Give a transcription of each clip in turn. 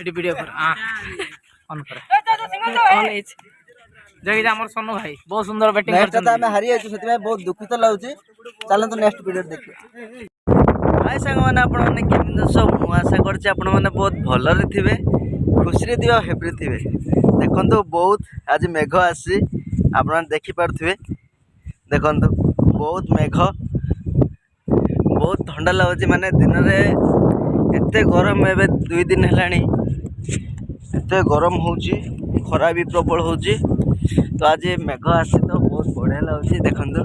Video कर on कर on H जय हमर सोनू भाई बहुत सुंदर बैटिंग करछन नेक्स्ट टाइम हारि आइछु सेति बहुत दुखित लाउची चलन तो नेक्स्ट वीडियो देखियो। हाय संग माने आपण माने केमिन सब मु आशा करछि आपण माने बहुत भल रे थिबे खुशी रे दियो हेप्री थिबे। देखंतु बहुत आज मेघ आसी आपण माने देखि पारथिबे देखंतु बहुत मेघ बहुत ठंडा लाଗୁଛି माने दिन रे एते गरम एबे 2 दिन हेलानी एते गरम होउची खरा भी प्रबल होउची तो आज मेघ आसी तो बहुत बढ़िया लाଗୁଛି देखंतु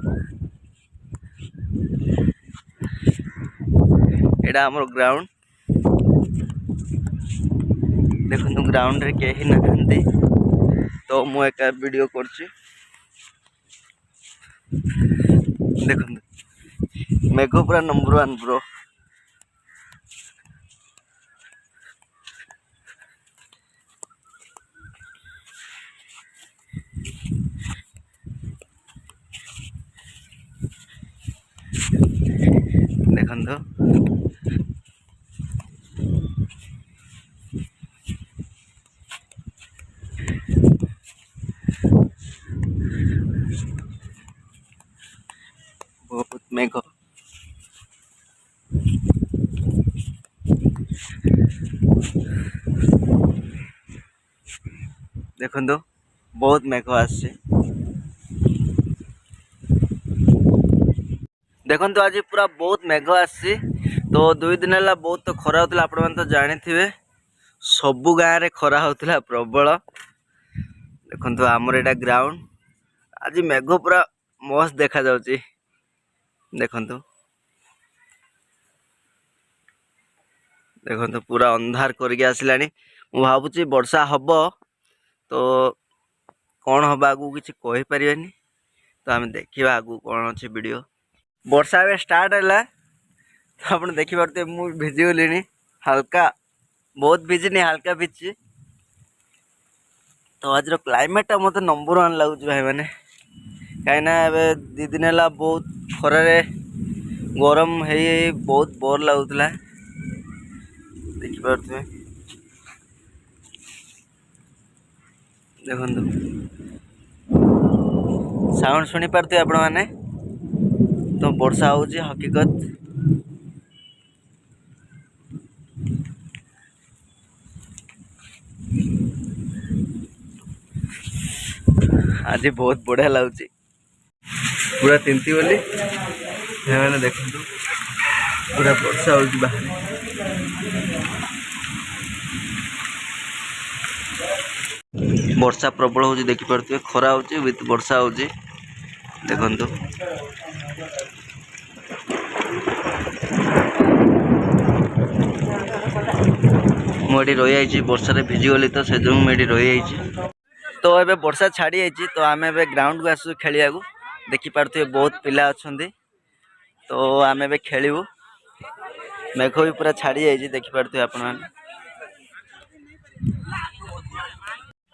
एडा हमर ग्राउंड देखंतु ग्राउंड रे केही नथंती तो मु एक वीडियो करछि देखंतु मेघ पूरा नंबर 1 ब्रो। देखंतु बहुत मेघ देखंतु बहुत मेघ आसे देखंतु आज पूरा बहुत मेघ आसी तो 2 दिन है बहुत तो खरा होता आपण मैंने तो जानी थे सबु गाँव में खरा होता प्रबल देखंतु आमर एटा ग्राउंड आज मेघ पूरा मस्त देखा जाउची देखंतु देखंतु पूरा अंधार करके आसिलानी मु भाबुची वर्षा हबो तो कौन हम आगू किसी कही पारिबेनी तो आम देखा आगू कौन अच्छे वीडियो वर्षा ए स्टार्ट है तो आप देखी पारे मुझे भिजी गली हल्का बहुत भिजी नहीं हल्का भिजी तो आज क्लाइमेट मत नंबर 1 लगुच भाई मैंने कहीं 2 दिन है बहुत खरारे गरम है बहुत बोर लगुला देखिपे देखो साउंड शुणी पारे आपण मैंने तो वर्षा होची हकीकत आज बहुत बढ़िया लगुच पूरा तिंती बोली मैंने देखो पूरा वर्षा होची बाहर वर्षा प्रबल होची देखि पारथि खरा होची विथ वर्षा होची देखंतु मुझे रही आई वर्षा भिजी गली तो से जो मुझे रही आई तो ये वर्षा छाड़ी आई तो आम ए ग्राउंड को आसू खेलिया देखि पारथि बहुत पिला अच्छा तो आम ए खेलू मेघ भी पूरा छाड़ी आई देखि पारथि आपण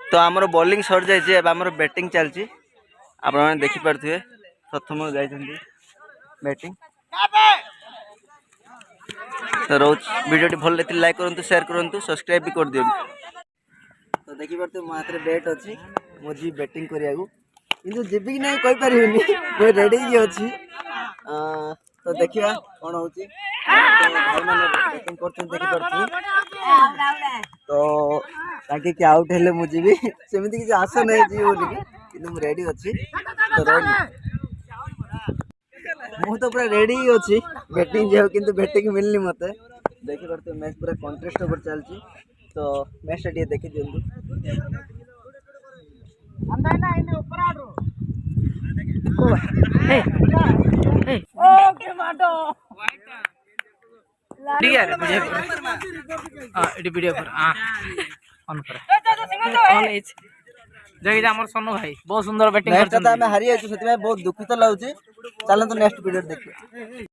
तो आमर बॉलिंग सर जाइए आमर बैटिंग चलती आपने देखि पारे प्रथम जाइए बैटिंग तो रोज वीडियो भल लगे लाइक करूँ शेयर करूँ सब्सक्राइब भी कर दिखाँ तो देखि पारे मो हाथ में बैट अच्छी मुझे बैटिंग करा कि जी कि नहीं कहीपर मुझे रेडी अच्छी तो देखा कौन हो भाई मैंने बैटिंग कर तो ताकि कि आउट हेले मुझे भी सेमती किसी आशा नहीं जी बोलिकी कि रेडी अच्छी तो मु तो पूरा रेडी ही अच्छी बैटिंग जाओ किंतु बैटिंग मिलनी मत देखि पारे मैच पूरा कंटेस्ट ऊपर चलती तो मैच टे देखी दिंतु वीडियो कर ऑन कर ऑन एच जय हमर सोनू भाई बहुत सुंदर बैटिंग नेक्स्ट टाइम हारि आइछु सेति बहुत दुखित लाଗୁଛି चलन तो नेक्स्ट वीडियो देखियो।